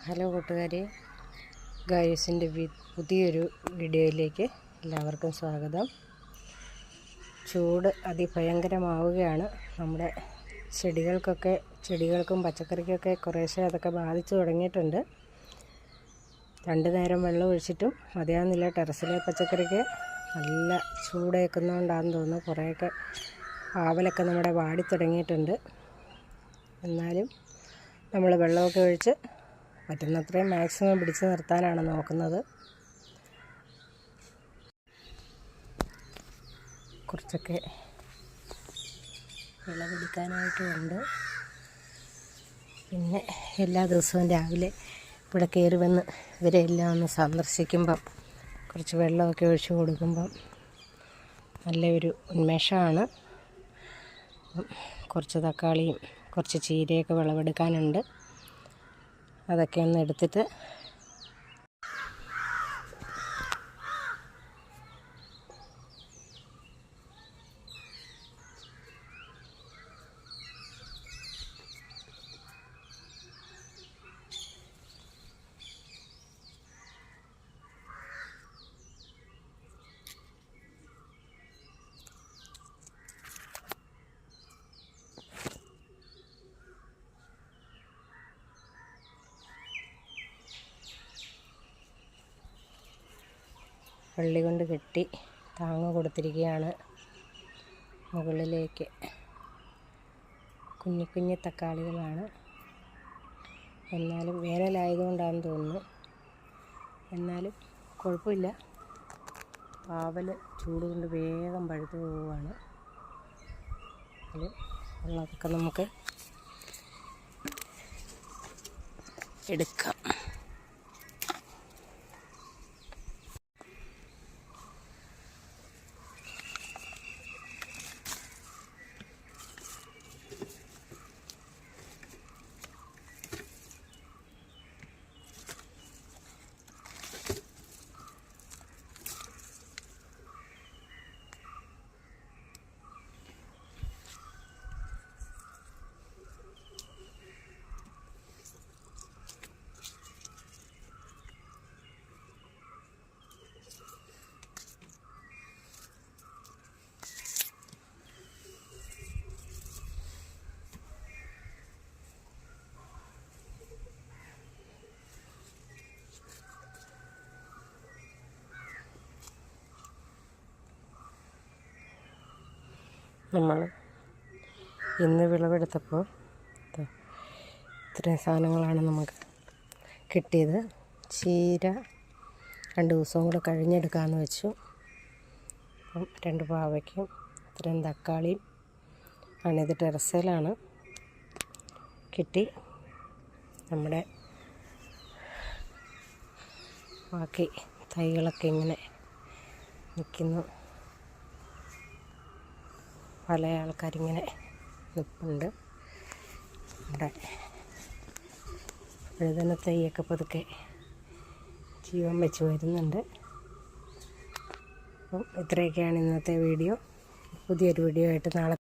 Hello കൂട്ടുകാരെ, ഗായസിൻ്റെ പുതിയൊരു വീഡിയോയിലേക്ക് എല്ലാവർക്കും സ്വാഗതം. ചൂട് അതിഭയങ്കരമാവുകയാണ്. നമ്മുടെ ചെടികൾക്കും പച്ചക്കറിക്കൊക്കെ കുറേശ്ശെ അതൊക്കെ ബാധിച്ചു തുടങ്ങിയിട്ടുണ്ട്. 2 നേരം വെള്ളം ഒഴിച്ചിട്ടും മതിയാകുന്നില്ല. ടെറസിലെ പച്ചക്കറിക്ക് നല്ല ചൂടേക്കുന്നതുകൊണ്ടാണെന്ന് തോന്നുന്നു കുറേയൊക്കെ പാവലൊക്കെ നമ്മുടെ വാടി തുടങ്ങിയിട്ടുണ്ട്. എന്നാലും നമ്മൾ വെള്ളമൊക്കെ ഒഴിച്ച് പറ്റുന്നത്രയും മാക്സിമം പിടിച്ചു നിർത്താനാണ് നോക്കുന്നത്. കുറച്ചൊക്കെ വിളവെടുക്കാനായിട്ടുമുണ്ട്. പിന്നെ എല്ലാ ദിവസവും രാവിലെ ഇവിടെ കയറി വന്ന് ഇവരെല്ലാം ഒന്ന് സന്ദർശിക്കുമ്പം കുറച്ച് വെള്ളമൊക്കെ ഒഴിച്ച് കൊടുക്കുമ്പം നല്ലൊരു ഉന്മേഷമാണ്. കുറച്ച് തക്കാളിയും കുറച്ച് ചീരയൊക്കെ വിളവെടുക്കാനുണ്ട്. അതൊക്കെ ഒന്ന് എടുത്തിട്ട് വള്ളി കൊണ്ട് കെട്ടി താങ്ങ് കൊടുത്തിരിക്കുകയാണ്. മുകളിലേക്ക് കുഞ്ഞു തക്കാളികളാണ്. എന്നാലും വേനലായതുകൊണ്ടാണെന്ന് തോന്നുന്നു. എന്നാലും കുഴപ്പമില്ല. പാവൽ ചൂട് കൊണ്ട് വേഗം പഴുത്തു പോവുകയാണ്. വെള്ളമൊക്കെ നമുക്ക് എടുക്കാം. നമ്മൾ ഇന്ന് വിളവെടുത്തപ്പോൾ ഇത്രയും സാധനങ്ങളാണ് നമുക്ക് കിട്ടിയത്. ചീര 2 ദിവസവും കൂടെ കഴിഞ്ഞെടുക്കാമെന്ന് വെച്ചു. അപ്പം 2 പാവയ്ക്കും ഇത്രയും തക്കാളിയും ആണിത്. ടെറസിലാണ് കിട്ടി. നമ്മുടെ ബാക്കി തൈകളൊക്കെ ഇങ്ങനെ നിൽക്കുന്നു. പല ആൾക്കാരിങ്ങനെ നിൽപ്പുണ്ട്. ഇവിടെ വഴുതന തൈയൊക്കെ പതുക്കെ ജീവൻ വെച്ച് വരുന്നുണ്ട്. അപ്പം ഇത്രയൊക്കെയാണ് ഇന്നത്തെ വീഡിയോ. പുതിയൊരു വീഡിയോ ആയിട്ട് നാളെ